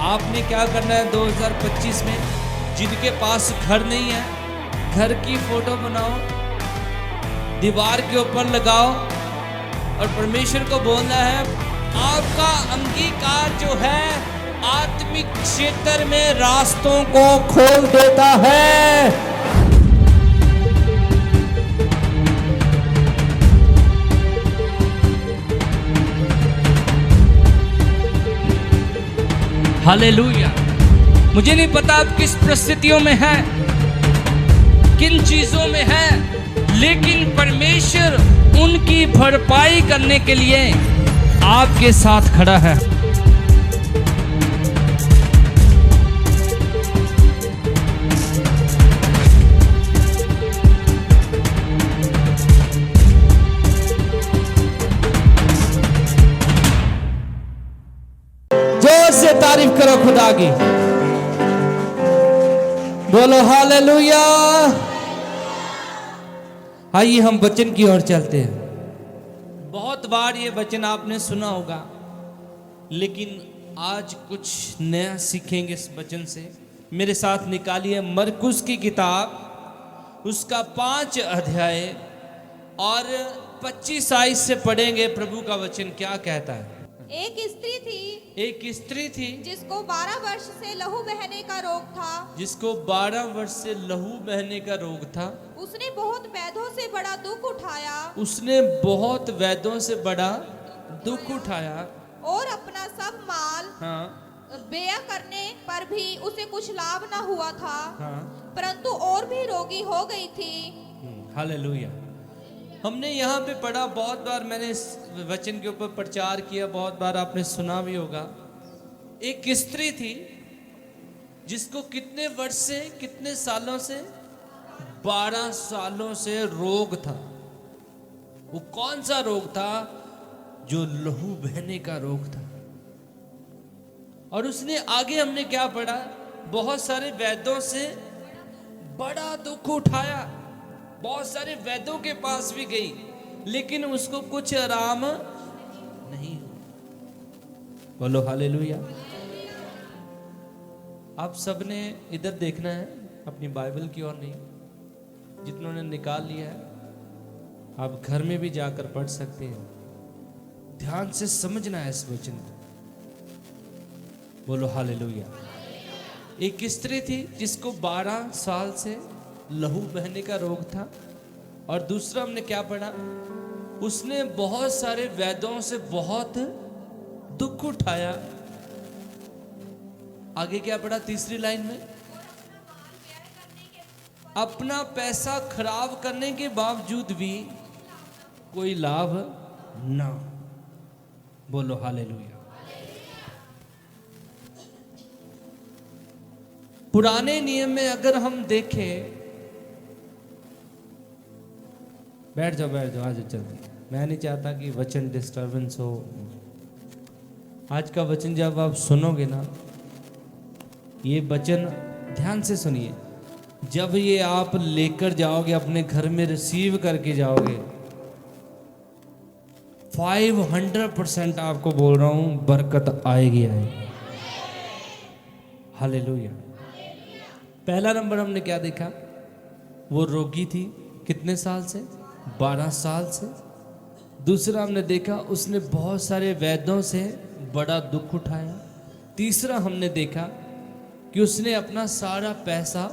आपने क्या करना है 2025 में? जिनके पास घर नहीं है, घर की फोटो बनाओ, दीवार के ऊपर लगाओ और परमेश्वर को बोलना है आपका अंगीकार जो है आत्मिक क्षेत्र में रास्तों को खोल देता है। हालेलुया। मुझे नहीं पता आप किस परिस्थितियों में हैं, किन चीजों में हैं, लेकिन परमेश्वर उनकी भरपाई करने के लिए आपके साथ खड़ा है। जोर से तारीफ करो खुदा की, बोलो हालेलुया। आइए हम वचन की ओर चलते हैं। बहुत बार ये वचन आपने सुना होगा, लेकिन आज कुछ नया सीखेंगे इस वचन से। मेरे साथ निकालिए मरकुस की किताब, उसका 5 अध्याय और 25 आयत से पढ़ेंगे प्रभु का वचन क्या कहता है। एक स्त्री थी जिसको 12 वर्ष से लहू बहने का रोग था। जिसको 12 वर्ष से लहू बहने का रोग था। उसने बहुत वैद्यों से बड़ा दुख उठाया। उसने बहुत वैद्यों से बड़ा दुख उठाया और अपना सब माल व्यय करने पर भी उसे कुछ लाभ न हुआ था। परंतु और भी रोगी हो गई थी। हालेलुया। हमने यहाँ पे पढ़ा, बहुत बार मैंने इस वचन के ऊपर प्रचार किया, बहुत बार आपने सुना भी होगा। एक स्त्री थी जिसको कितने वर्ष से, कितने सालों से, 12 सालों से रोग था। वो कौन सा रोग था? जो लहू बहने का रोग था। और उसने आगे हमने क्या पढ़ा? बहुत सारे वैद्यों से बड़ा दुख उठाया, बहुत सारे वैद्यों के पास भी गई, लेकिन उसको कुछ आराम नहीं हुआ। बोलो हालेलुया। आप सबने इधर देखना है, अपनी बाइबल की ओर नहीं। जितनों ने निकाल लिया है आप घर में भी जाकर पढ़ सकते हैं। ध्यान से समझना है इस वचन को। बोलो हालेलुया। एक स्त्री थी जिसको 12 साल से लहू बहने का रोग था। और दूसरा हमने क्या पढ़ा? उसने बहुत सारे वैद्यों से बहुत दुख उठाया। आगे क्या पढ़ा? तीसरी लाइन में, अपना पैसा खराब करने के बावजूद भी कोई लाभ ना। बोलो हालेलुया। पुराने नियम में अगर हम देखें, बैठ जाओ आज जल्दी। मैं नहीं चाहता कि वचन डिस्टर्बेंस हो। आज का वचन जब आप सुनोगे ना, ये वचन ध्यान से सुनिए। जब ये आप लेकर जाओगे अपने घर में, रिसीव करके जाओगे, 500% आपको बोल रहा हूं बरकत आएगी। हालेलुया। पहला नंबर हमने क्या देखा? वो रोगी थी, कितने साल से? 12 साल से। दूसरा हमने देखा उसने बहुत सारे वैद्यों से बड़ा दुख उठाया। तीसरा हमने देखा कि उसने अपना सारा पैसा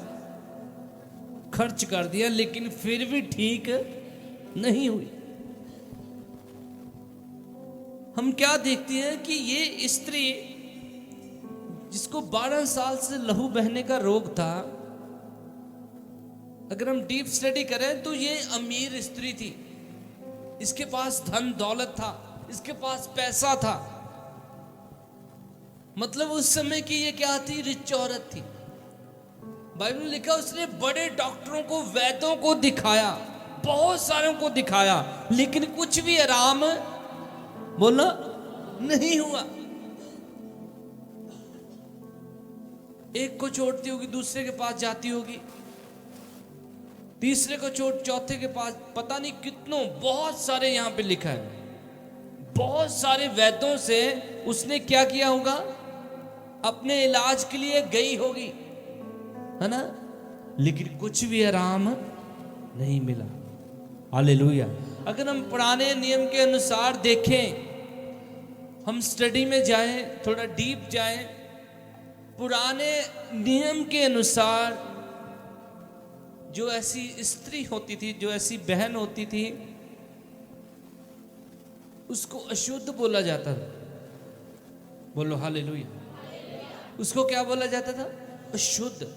खर्च कर दिया, लेकिन फिर भी ठीक नहीं हुई। हम क्या देखते हैं कि ये स्त्री जिसको 12 साल से लहू बहने का रोग था, अगर हम डीप स्टडी करें तो ये अमीर स्त्री थी। इसके पास धन दौलत था, इसके पास पैसा था। मतलब उस समय की ये क्या थी? रिच औरत थी। बाइबल में लिखा उसने बड़े डॉक्टरों को, वैद्यों को दिखाया, बहुत सारों को दिखाया, लेकिन कुछ भी आराम बोला नहीं हुआ। एक को छोड़ती होगी, दूसरे के पास जाती होगी, तीसरे को छोड़ चौथे के पास, पता नहीं कितनों, बहुत सारे यहां पे लिखा है। बहुत सारे वैद्यों से उसने क्या किया होगा? अपने इलाज के लिए गई होगी, है ना, लेकिन कुछ भी आराम नहीं मिला। हालेलुया। अगर हम पुराने नियम के अनुसार देखें, हम स्टडी में जाएं, थोड़ा डीप जाएं, पुराने नियम के अनुसार जो ऐसी स्त्री होती थी, जो ऐसी बहन होती थी, उसको अशुद्ध बोला जाता था। बोलो हालेलुया। उसको क्या बोला जाता था? अशुद्ध।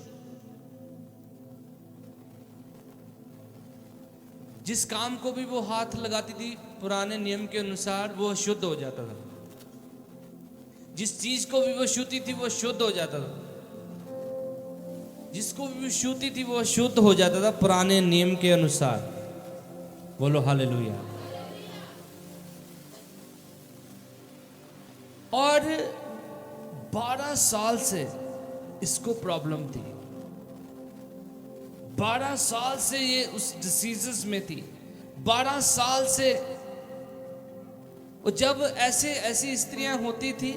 जिस काम को भी वो हाथ लगाती थी पुराने नियम के अनुसार, वो अशुद्ध हो जाता था। जिस चीज को भी वो छूती थी वो शुद्ध हो जाता था। जिसको भी छूती थी वो अशुद्ध हो जाता था पुराने नियम के अनुसार। बोलो हालेलुया। और 12 साल से इसको प्रॉब्लम थी। 12 साल से ये उस डिसीजेस में थी। 12 साल से। और जब ऐसी स्त्रियां होती थी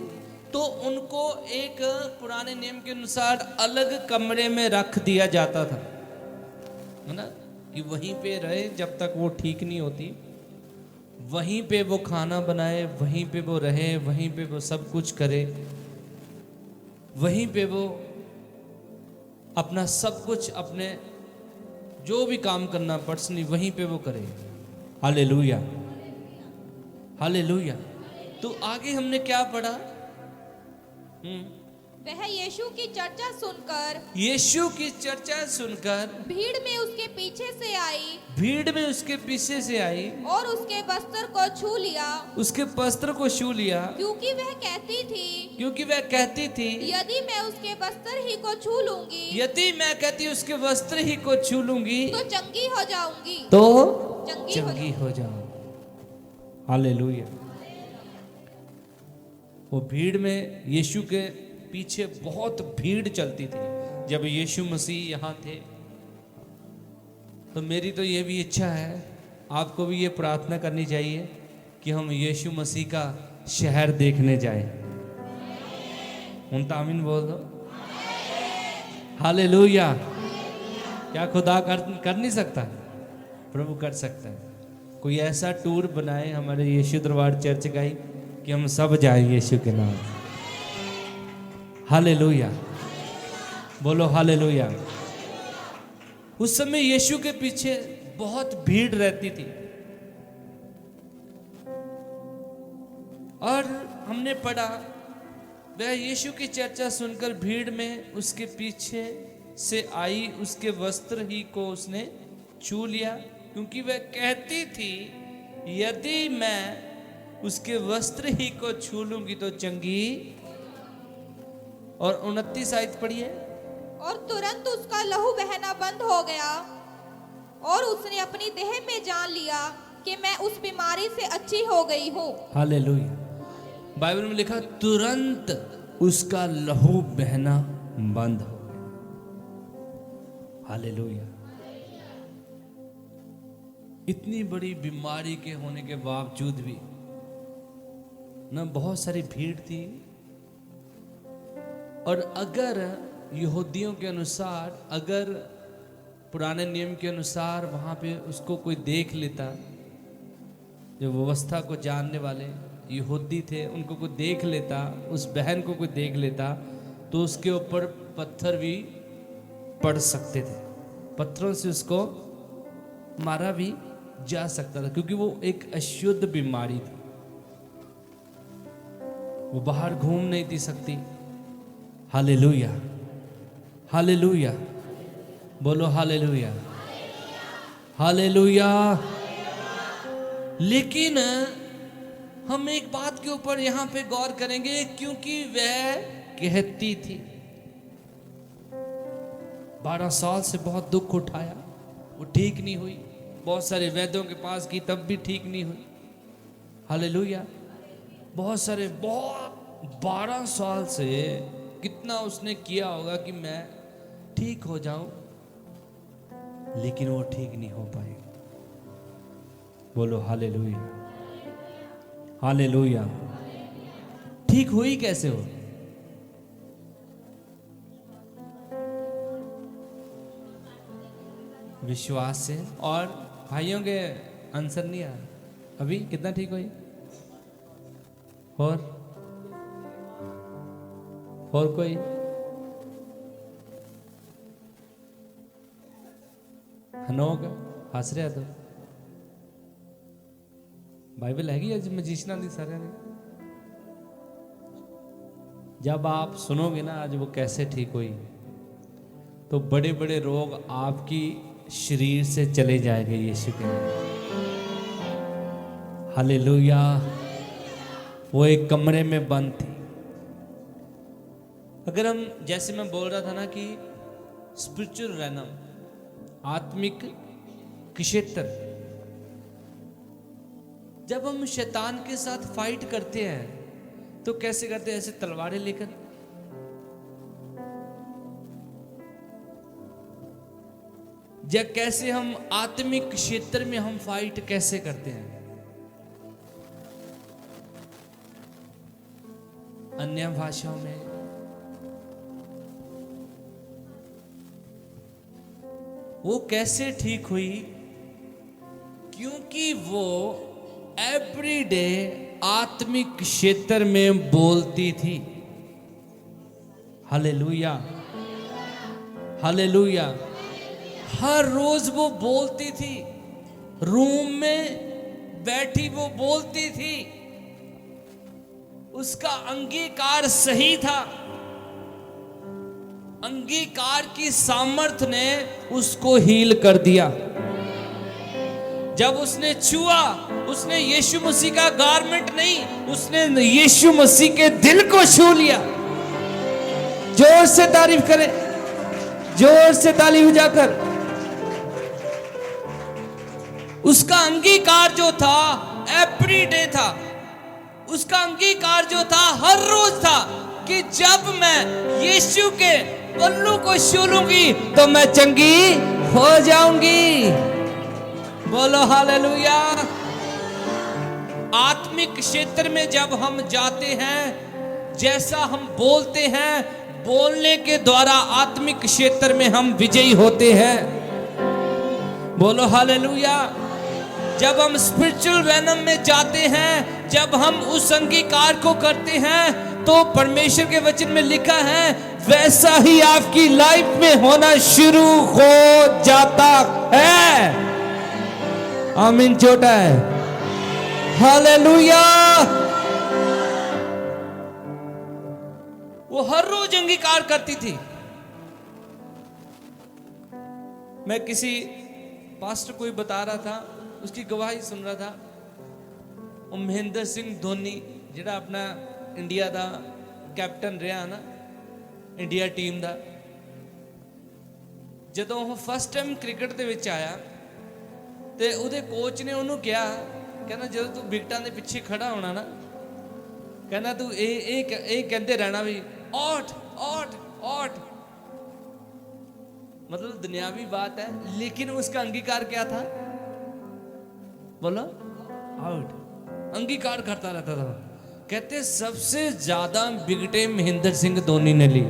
तो उनको एक पुराने नियम के अनुसार अलग कमरे में रख दिया जाता था, है ना, कि वहीं पे रहे जब तक वो ठीक नहीं होती। वहीं पे वो खाना बनाए, वहीं पे वो रहे, वहीं पे वो सब कुछ करे, वहीं पे वो अपना सब कुछ, अपने जो भी काम करना पर्सनली वहीं पे वो करे। Hallelujah, hallelujah. तो आगे हमने क्या पढ़ा? वह यीशु की चर्चा सुनकर, यीशु की चर्चा सुनकर भीड़ में उसके पीछे से आई, भीड़ में उसके पीछे से आई और उसके वस्त्र को छू लिया, उसके वस्त्र को छू लिया, क्योंकि वह कहती थी यदि मैं उसके वस्त्र ही को छू लूंगी, यदि मैं कहती उसके वस्त्र ही को छू लूंगी तो चंगी हो जाऊंगी, तो चंगी हो जाऊंगी। हालेलुया। वो भीड़ में, यीशु के पीछे बहुत भीड़ चलती थी जब यीशु मसीह यहाँ थे। तो मेरी तो ये भी इच्छा है, आपको भी ये प्रार्थना करनी चाहिए कि हम यीशु मसीह का शहर देखने जाएं। उन आमीन बोल दो। हालेलुया। क्या खुदा कर नहीं सकता? प्रभु कर सकता है। कोई ऐसा टूर बनाए हमारे यीशु दरबार चर्च का ही कि हम सब जाएं यीशु के नाम। हालेलुया। बोलो हालेलुया। उस समय यीशु के पीछे बहुत भीड़ रहती थी। और हमने पढ़ा, वह यीशु की चर्चा सुनकर भीड़ में उसके पीछे से आई, उसके वस्त्र ही को उसने छू लिया, क्योंकि वह कहती थी यदि मैं उसके वस्त्र ही को छू लूंगी तो चंगी। और 29 आयत पढ़िए। और तुरंत उसका लहू बहना बंद हो गया, और उसने अपनी देह में जान लिया कि मैं उस बीमारी से अच्छी हो गई हूँ। हालेलुया। बाइबल में लिखा तुरंत उसका लहू बहना बंद हो गया। हालेलुया। इतनी बड़ी बीमारी के होने के बावजूद भी ना, बहुत सारी भीड़ थी। और अगर यहूदियों के अनुसार, अगर पुराने नियम के अनुसार वहाँ पे उसको कोई देख लेता, जो व्यवस्था को जानने वाले यहूदी थे, उनको कोई देख लेता, उस बहन को कोई देख लेता, तो उसके ऊपर पत्थर भी पड़ सकते थे। पत्थरों से उसको मारा भी जा सकता था, क्योंकि वो एक अशुद्ध बीमारी थी। वो बाहर घूम नहीं थी सकती। Hallelujah, hallelujah. बोलो हालेलुया, हालेलुया। लेकिन हम एक बात के ऊपर यहाँ पे गौर करेंगे, क्योंकि वह कहती थी। 12 साल से बहुत दुख उठाया, वो ठीक नहीं हुई। बहुत सारे वैद्यों के पास गई, तब भी ठीक नहीं हुई। हालेलुया। बहुत 12 साल से कितना उसने किया होगा कि मैं ठीक हो जाऊं, लेकिन वो ठीक नहीं हो पाई। बोलो हालेलुया, हालेलुया। ठीक हुई कैसे हो? विश्वास से। और भाइयों के आंसर नहीं आ अभी कितना ठीक हुई? और कोई? हनोक हस रहा तो बाइबल हैगी अज मजीशना दी सारे ने। जब आप सुनोगे ना आज वो कैसे ठीक हुई, तो बड़े बड़े रोग आपकी शरीर से चले जाएंगे यीशु के नाम। हालेलुया। वो एक कमरे में बंद थी। अगर हम, जैसे मैं बोल रहा था ना कि स्पिरिचुअल रैनम, आत्मिक क्षेत्र, जब हम शैतान के साथ फाइट करते हैं तो कैसे करते हैं? ऐसे तलवारें लेकर। या कैसे हम आत्मिक क्षेत्र में हम फाइट कैसे करते हैं? अन्य भाषाओं में। वो कैसे ठीक हुई? क्योंकि वो एवरीडे आत्मिक क्षेत्र में बोलती थी। Hallelujah, hallelujah. हर रोज वो बोलती थी, रूम में बैठी वो बोलती थी। उसका अंगीकार सही था। अंगीकार की सामर्थ ने उसको हील कर दिया। जब उसने छुआ, उसने यीशु मसीह का गारमेंट नहीं, उसने यीशु मसीह के दिल को छू लिया। जोर से तारीफ करें, जोर से ताली बजाकर। उसका अंगीकार जो था एवरीडे था। उसका अंगीकार जो था हर रोज था कि जब मैं यीशु के पल्लू को छू लूंगी तो मैं चंगी हो जाऊंगी। बोलो हालेलुया। आत्मिक क्षेत्र में जब हम जाते हैं, जैसा हम बोलते हैं, बोलने के द्वारा आत्मिक क्षेत्र में हम विजयी होते हैं। बोलो हालेलुया। जब हम स्पिरिचुअल रैनम में जाते हैं, जब हम उस अंगीकार को करते हैं, तो परमेश्वर के वचन में लिखा है वैसा ही आपकी लाइफ में होना शुरू हो जाता है। आमीन। छोटा है। हालेलुया। वो हर रोज अंगीकार करती थी। मैं किसी पास्टर को बता रहा था, उसकी गवाही सुन रहा था। महेंद्र सिंह धोनी जिहड़ा अपना इंडिया दा कैप्टन रहा ना, इंडिया टीम दा, जदों वो फर्स्ट टाइम क्रिकेट दे विच आया ते उहदे कोच ने उहनूं कहा, कहना जदों तू विकटां दे पिछे खड़ा होना ना, कहना तू ये कहते रहना भी आउट आउट आउट। मतलब दुनियावी बात है, लेकिन उसका अंगीकार क्या था? बोलो आउट। अंगीकार करता रहता था। कहते सबसे ज्यादा विकेटें महेंद्र सिंह धोनी ने ली।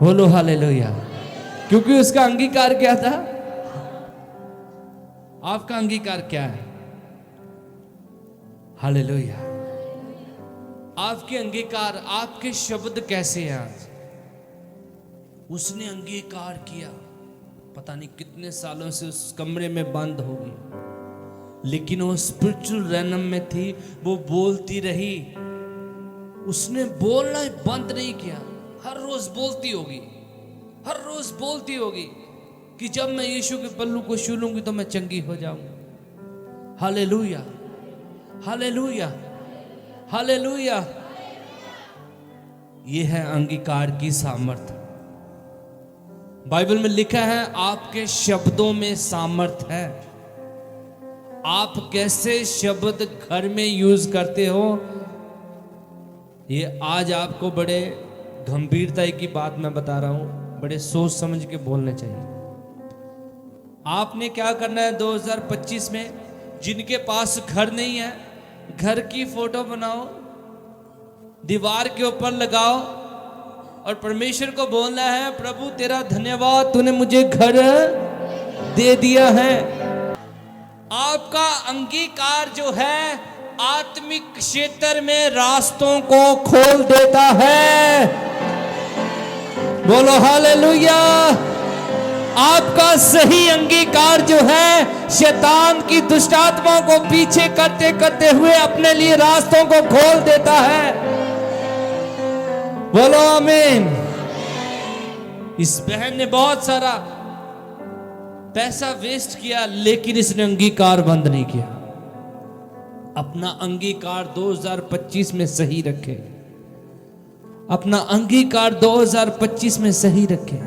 बोलो हालेलुया। क्योंकि उसका अंगीकार क्या था? आपका अंगीकार क्या है? हालेलुया। आपके अंगीकार, आपके शब्द कैसे हैं आज? उसने अंगीकार किया। पता नहीं कितने सालों से उस कमरे में बंद होगी, लेकिन वो स्पिरिचुअल रैनम में थी। वो बोलती रही। उसने बोलना बंद नहीं किया। हर रोज बोलती होगी, हर रोज बोलती होगी कि जब मैं यीशु के पल्लू को छू लूंगी तो मैं चंगी हो जाऊंगी। Hallelujah, hallelujah, hallelujah. ये है अंगीकार की सामर्थ। बाइबल में लिखा है आपके शब्दों में सामर्थ है। आप कैसे शब्द घर में यूज करते हो, ये आज आपको बड़े गंभीरता की बात मैं बता रहा हूं। बड़े सोच समझ के बोलने चाहिए। आपने क्या करना है 2025 में? जिनके पास घर नहीं है, घर की फोटो बनाओ, दीवार के ऊपर लगाओ और परमेश्वर को बोलना है, प्रभु तेरा धन्यवाद, तूने मुझे घर दे दिया है। आपका अंगीकार जो है आत्मिक क्षेत्र में रास्तों को खोल देता है। बोलो हालेलुया। आपका सही अंगीकार जो है शैतान की दुष्ट आत्माओं को पीछे करते करते हुए अपने लिए रास्तों को खोल देता है। बोलो आमीन। इस बहन ने बहुत सारा पैसा वेस्ट किया, लेकिन इसने अंगीकार बंद नहीं किया। अपना अंगीकार 2025 में सही रखे। अपना अंगीकार 2025 में सही रखे।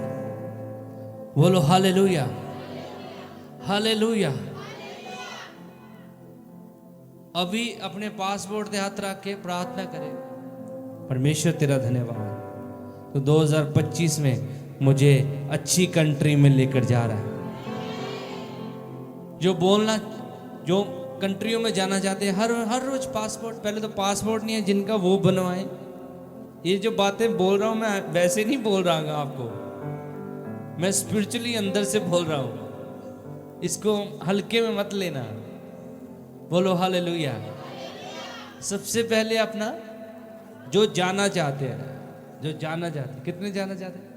बोलो हालेलुया, हालेलुया। अभी अपने पासपोर्ट पे हाथ रख के प्रार्थना करें, परमेश्वर तेरा धन्यवाद, तो 2025 में मुझे अच्छी कंट्री में लेकर जा रहा है। जो बोलना, जो कंट्रियों में जाना चाहते हैं, हर रोज पासपोर्ट, पहले तो पासपोर्ट नहीं है जिनका वो बनवाएं। ये जो बातें बोल रहा हूं मैं वैसे नहीं बोल रहा हूं आपको, मैं स्पिरिचुअली अंदर से बोल रहा हूं, इसको हल्के में मत लेना। बोलो हालेलुया। सबसे पहले अपना जो जाना चाहते हैं, जो जाना चाहते हैं, कितने जाना चाहते हैं,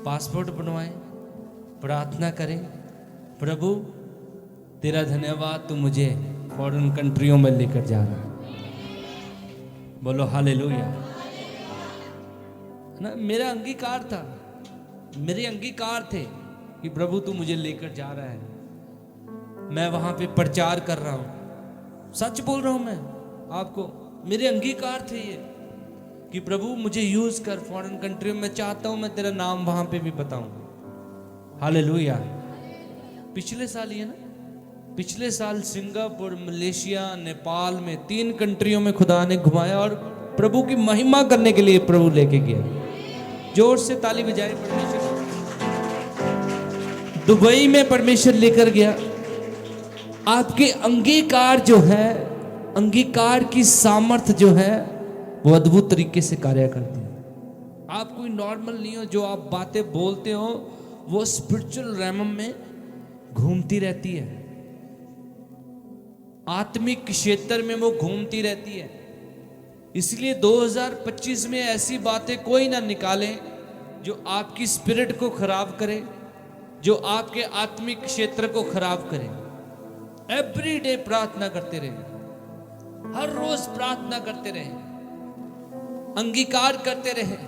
पासपोर्ट बनवाएं, प्रार्थना करें, प्रभु तेरा धन्यवाद, तू मुझे फॉरेन कंट्रियों में लेकर जा रहा है। बोलो हालेलुया। ना मेरा अंगीकार था, मेरे अंगीकार थे कि प्रभु तू मुझे लेकर जा रहा है, मैं वहां पे प्रचार कर रहा हूं। सच बोल रहा हूं मैं आपको, मेरे अंगीकार थे ये कि प्रभु मुझे यूज कर फॉरेन कंट्री में, चाहता हूं मैं तेरा नाम वहां पे भी बताऊं। हालेलुया। पिछले साल ही है ना, पिछले साल सिंगापुर, मलेशिया, नेपाल में 3 कंट्रियों में खुदा ने घुमाया और प्रभु की महिमा करने के लिए प्रभु लेके गया। जोर से ताली बजाए परमेश्वर। दुबई में परमेश्वर लेकर गया। आपके अंगीकार जो है, अंगीकार की सामर्थ जो है वो अद्भुत तरीके से कार्य करती है। आप कोई नॉर्मल नहीं हो, जो आप बातें बोलते हो वो स्पिरिचुअल रैम में घूमती रहती है, आत्मिक क्षेत्र में वो घूमती रहती है। इसलिए 2025 में ऐसी बातें कोई ना निकाले जो आपकी स्पिरिट को खराब करे, जो आपके आत्मिक क्षेत्र को खराब करे। एवरी डे प्रार्थना करते रहे, हर रोज प्रार्थना करते रहे, अंगीकार करते रहे,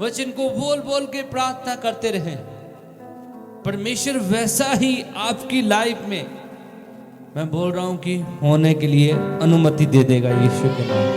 वचन को बोल बोल के प्रार्थना करते रहे। परमेश्वर वैसा ही आपकी लाइफ में, मैं बोल रहा हूं कि होने के लिए अनुमति दे देगा यीशु के नाम।